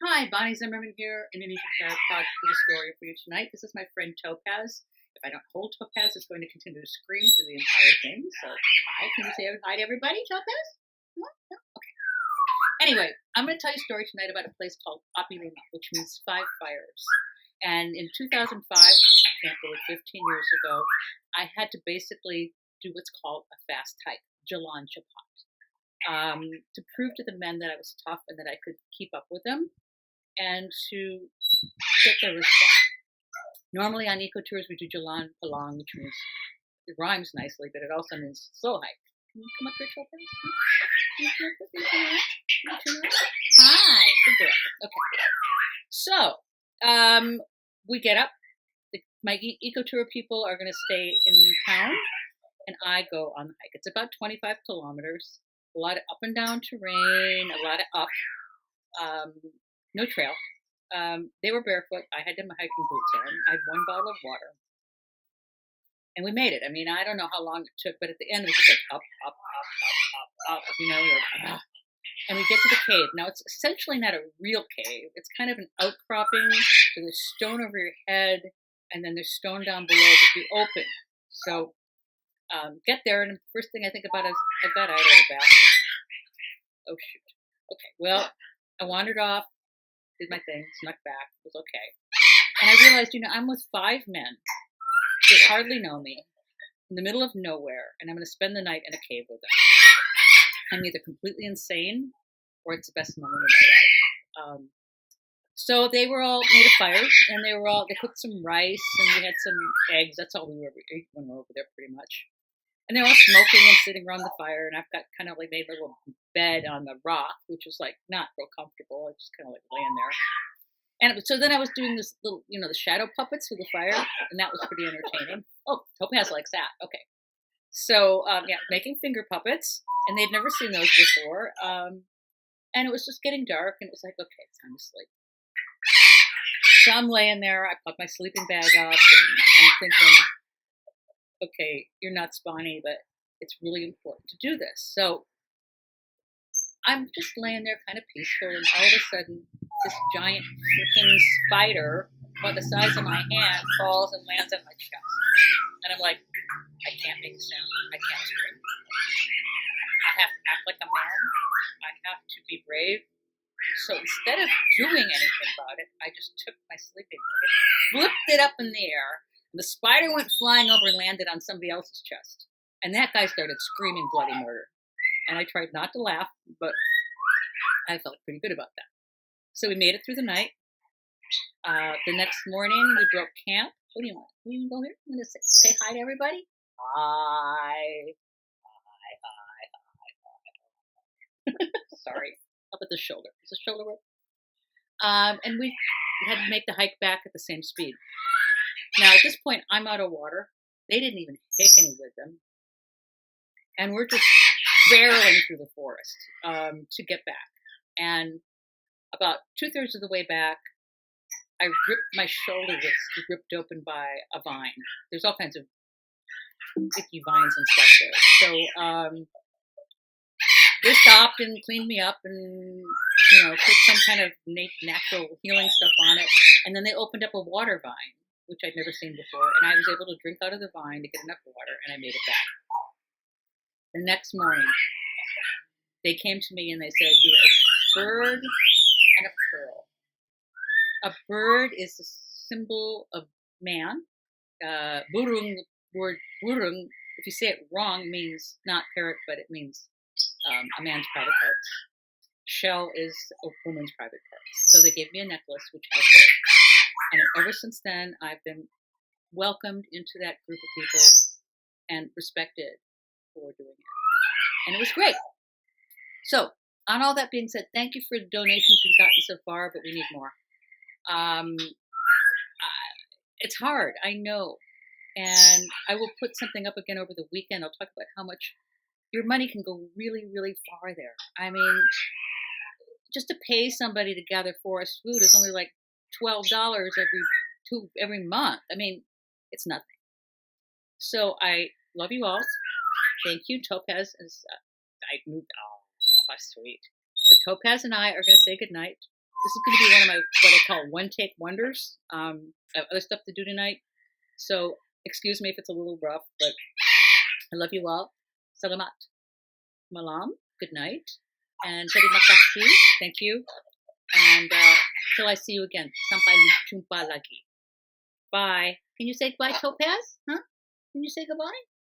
Hi, Bonnie Zimmerman here, Indonesian Parrot Pod with a story for you tonight. This is my friend Topaz. If I don't hold Topaz, it's going to continue to scream through the entire thing. So, hi, can you say hi to everybody, Topaz? No? No? Okay. Anyway, I'm going to tell you a story tonight about a place called Lima, which means five fires. And in 2005, I can't believe 15 years ago, I had to basically do what's called a fast hike, Jalan Cepat, to prove to the men that I was tough and that I could keep up with them and to get their respect. Normally on eco tours we do Jalan Palang, which means it rhymes nicely, but it also means slow hike. Can you come up here, Chopin? Hi, good girl. Okay, so we get up. My eco tour people are going to stay in town, and I go on the hike. It's about 25 kilometers. A lot of up and down terrain, a lot of up. No trail. They were barefoot. I had my hiking boots on. I had one bottle of water. And we made it. I mean, I don't know how long it took, but at the end it was just like up, up, up, up, up, up, you know. Like, and we get to the cave. Now, it's essentially not a real cave. It's kind of an outcropping. So there's stone over your head, and then there's stone down below that you open. So get there, and the first thing I think about is, I bet I had a bathroom. Oh, shoot. Okay, well, I wandered off, did my thing, snuck back, it was okay. And I realized, I'm with five men that hardly know me, in the middle of nowhere, and I'm going to spend the night in a cave with them. I'm either completely insane, or it's the best moment of my life. So they were all made a fire, and they cooked some rice, and we had some eggs. That's all we were eating when we were over there, pretty much. And they're all smoking and sitting around the fire, and I've got kind of like made a little bed on the rock, which was like not real comfortable. I was just kind of like laying there. And so then I was doing this little, the shadow puppets with the fire, and that was pretty entertaining. Oh, Topaz likes that. Okay. So, making finger puppets, and they'd never seen those before. And it was just getting dark, and it was like, okay, it's time to sleep. So I'm laying there, I put my sleeping bag up, and I'm thinking, okay, you're nuts, Bonnie, but it's really important to do this. So I'm just laying there kind of peaceful, and all of a sudden, this giant freaking spider, about the size of my hand, falls and lands on my chest. And I'm like, I can't make a sound. I can't scream. I have to act like a man. I have to be brave. So instead of doing anything about it, I just took my sleeping bag, flipped it up in the air, and the spider went flying over and landed on somebody else's chest. And that guy started screaming bloody murder. And I tried not to laugh, but I felt pretty good about that. So we made it through the night. The next morning, we broke camp. What do you want? You want to go here? You want to say hi to everybody? Hi. Sorry. Up at the shoulder. Is the shoulder work? And we had to make the hike back at the same speed. Now, at this point, I'm out of water. They didn't even take any with them. And we're just barreling through the forest to get back. And about 2/3 of the way back, I ripped my shoulder, was ripped open by a vine. There's all kinds of icky vines and stuff there. So they stopped and cleaned me up and, put some kind of natural healing stuff on it. And then they opened up a water vine, which I'd never seen before. And I was able to drink out of the vine to get enough water, and I made it back. The next morning, they came to me and they said, you're a bird and a pearl. A bird is a symbol of man. Burung, the word burung, if you say it wrong, means not parrot, but it means a man's private parts. Shell is a woman's private parts. So they gave me a necklace, which has it. And ever since then, I've been welcomed into that group of people and respected for doing it. And it was great. So, on all that being said, thank you for the donations we've gotten so far, but we need more. It's hard, I know. And I will put something up again over the weekend. I'll talk about how much your money can go really, really far there. I mean, just to pay somebody to gather forest food is only like $12 every month. I mean, it's nothing. So I love you all. Thank you. Topaz is, I moved, oh, how sweet. So Topaz and I are going to say goodnight. This is going to be one of my what I call one-take wonders. I have other stuff to do tonight, so excuse me if it's a little rough, but I love you all. Salamat. Malam. Good night. And terima kasih. Thank you. And till I see you again. Sampai jumpa lagi. Bye. Can you say goodbye, Topaz? Huh? Can you say goodbye?